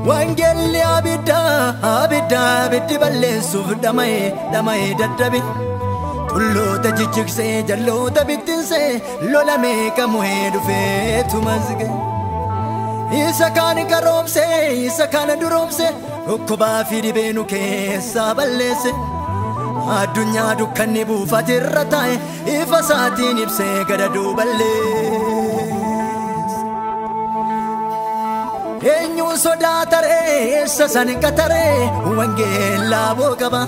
Wangeelli abidda bitti balleessuuf dhama'ee dadhabe tulloota jijjigsee jalloota bittinsee lolamee qamuhee dhufeetu mazge isa kaan qaroomsee isa kaan duroomsee dhukkubaa fi dhibee nu keessaa balleesse addunyaa dukkanni buufatirra taa'e ifa isaatiin ibsee gadaduu balleesse eenyu sodaataree eessa san qataree wangeelaa boqaba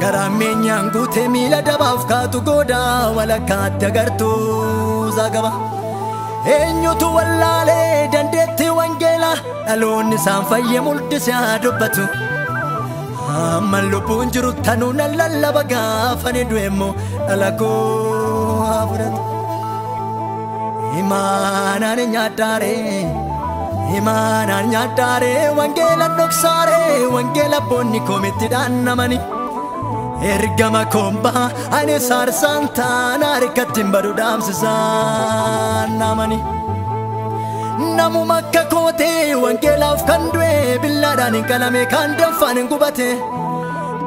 garameenyaan guutee miila dabaaf kaatu goodaa walakkaatti agartuu zaagaba eenyutu wallaalee dandeetti wangeelaa dhaloonni isaan fayyee mul'ise haa dubbatu amma lubbuun jiru tanuu nan lallaba gaafani du'emmoo dhala koo haa fudhatu imaanaan nyaaddaare wangeela dhoksaare wangeela boonni koomitti dhaannamani ergama kombaa ani saarsaan taana harkatti hin badu dhaamsisaan namani namuma akka kootee wangeelaaf kan du'e billaadhaan hin qalame kan danfaan hin gubate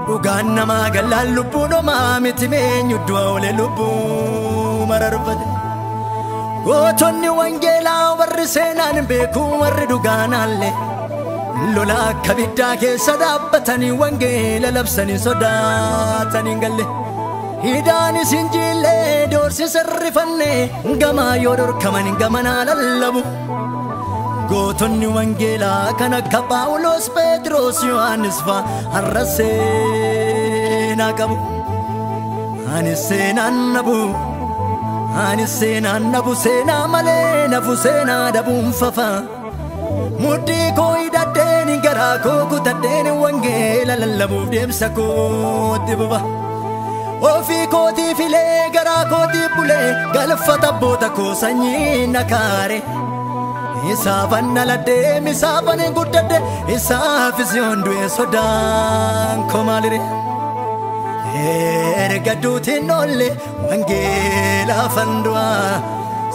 dhugaan namaa gallaan lubbuun homaa miti meenyu du'a oole lubbuu mararfate gootonni wangeelaa warri seenaan beeku warri dhugaanaallee lola akka biddaa keessa dhaabbatanii wangeela labsanii sodaatanii galle hidaanis hin jillee doorsisa rifanne gamaa yoo dhorkaman gamanaa lallabu gootonni wangeelaa kan akka Phaawulos Phexros Yohaannis fa'a har'a seenaa qabu ani seenaan nabu seenaa malee nafu seenaa dhabuun fafa mudhii koo hidhadheen garaa koo kutadheen wangeela lallabuuf deemsa kootti bufa ofii kootii filee garaa kootii bulee galfata abboota koo sanyii nakaare isaafan dhaladhee isaafan guddadhe isaafis yoon du'e sodaan koo maalire erga duutiin oolle wangeela fandu'a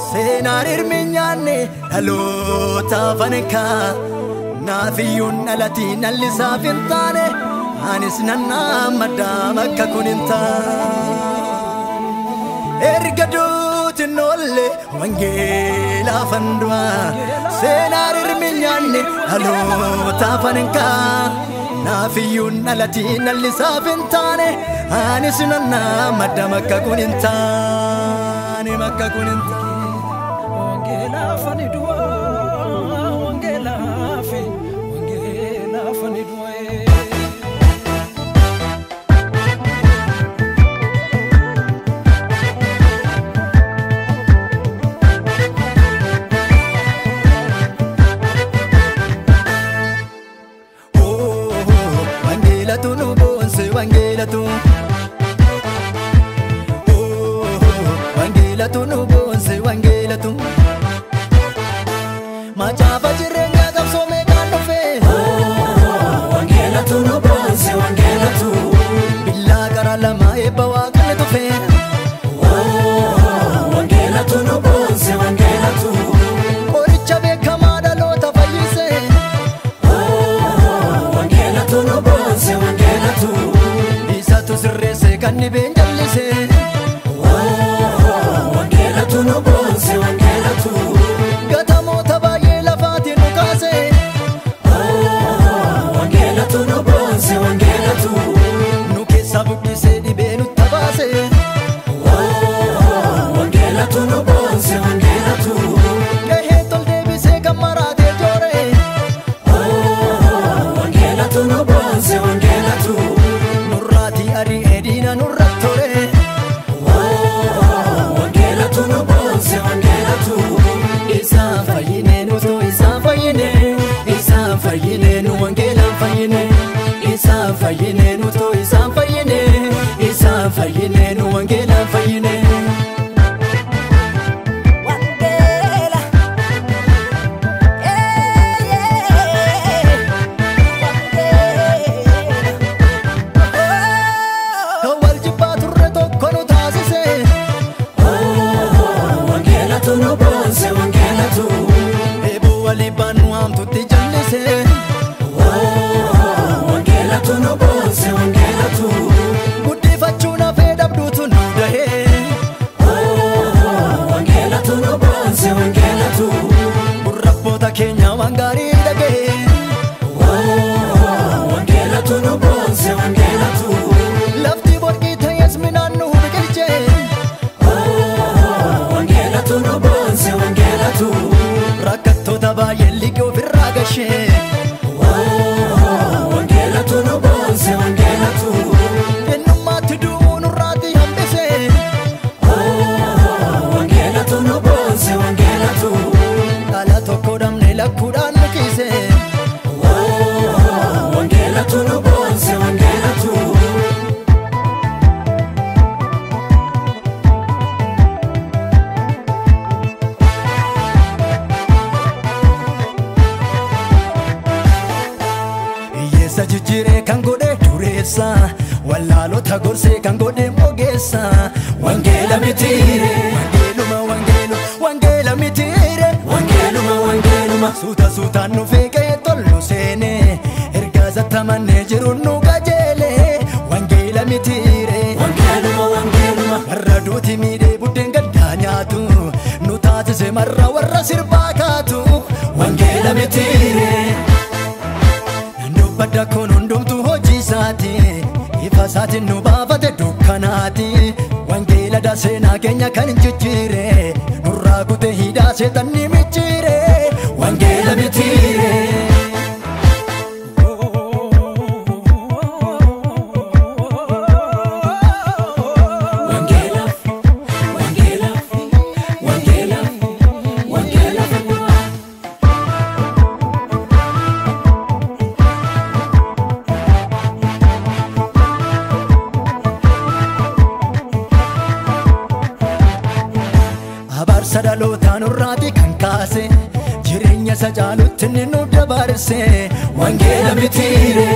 seenaan hirmi nyaanne dhaloota fankaa naafiyyuun dhalatiin dhallisaaf hin taane anis nannaa maddaam akka kun hin taane erga duutiin oolle wangeela fandu'a seenaan hirmi nyaanne dhaloota fankaa naafiyyuun dhalatiin dhallisaaf hin taane anis nannaa maddaam akka kun hin taane makka kun hin taane wangeela fanidua wangeela fanidua tu nu bonse wangeela tu nu bonse wangeela tu macaafa jireenya qabsoome kan dhufe wangeela tu nu bonse wangeela tu billaa gara lama eebba waaqni dhufe wangeela tu nu bonse wangeela tu qoricha beekamaa dhaloota fayyise wangeela tu nu bonse wangeela tu isatu sirreesse kan dhibeen jallise wangeela tu nu bonse wangeela tu gatamoota baay'ee lafaatiin nu kaase wangeela tu nu bonse wangeela tu nu keessa buqqisee dhibee nutti baase wangeela tu nu bonse wangeela tu gahee tol deebisee kan maraatee joore wangeela tu nu bonse wangeela tu nurraati ari'ee diina nurra tore wangeela tu nu bonse wangeela tu isaan fayyinee nutu isaan fayyinee nu wangeelaan fayyine isaan fayyinee nutu isaan fayyinee nu wangeelaan fayyine wangeela tu nu bonse wangeela tu eeboo walii baanuu waamtutti jallise. Wangeelatu nu boonse wangeelatu. Guddifachuun hafee dhabduutu nu dahee. Wangeelatu nu boonse wangeelatu. Gurrabboota keenya waan gaarii dhagee. Wangeelatu nu boonse wangeelatu. Lafti borqii ta'es midhaan nu biqilchee. Wangeelatu nu boonse wangeelatu. Rakkattoota baay'ee liqii ofirraa gashee. Wangeelatu nu boonse wangeelatu. Eenyummaatti du'uu nurraatti hambisee. Wangeelatu nu boonse wangeelatu. Dhala tokko dhabnee lakkuudhaan nu kiisee. Wangeelatu nu boonse wangeelatu. Hiyyeessa jijjiiree kan godhe dureessa. Wallaalota gorsee kan godhe ogeessa. Wangeela mitiire. Wangeela mitiire. Wangeeluma. Suuta suutaan nu feqee tollu seene. Ergaa zattamannee jiru nu qajeele. Wangeela mitiire. Wangeeluma. Warra duuti miidhee buddeen gaddaa nyaatu. Nu taasise marra warra sirbaa kaatu. Wangeela mitiire. Dubbadda kun hundumtu hojii isaati. Ifa isaatiin nu baafate dukkanaati. Wangeela seenaa keenya kan jijjiire. Nurraa kutee hidhaa seexanni micciire. Wangeela mitiire. Abaarsa dhalootaa nurraati kan kaase. Jireenya isa caalutti inni nu dabarse. Wangeela mitiire.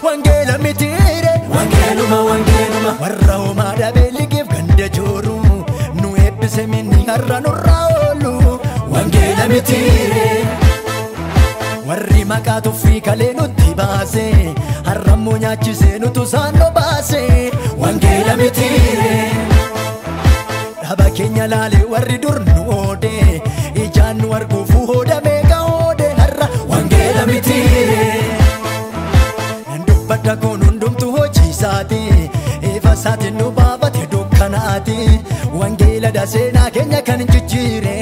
Wangeela mitiire. Wangeeluma. Warra homaa dhabee liqeef ganda jooru. Nu eebbise minni har'a nurraa oolu. Wangeela mitiire. Warri maqaa tuffii kalee nutti baase. Har'ammoo nyaachisee nutu isaan nu baase. Wangeela mitiire. Dhaba keenya laalee warri dur nu oode. Ijaan nu arguufu hoodamee gahoode har'a. Wangeela mitiire. Dubbadda kun hundumtu hojii isaati. Ifa isaatiin nu baafate dukkanaati. Wangeela seenaa keenya kan jijjiire.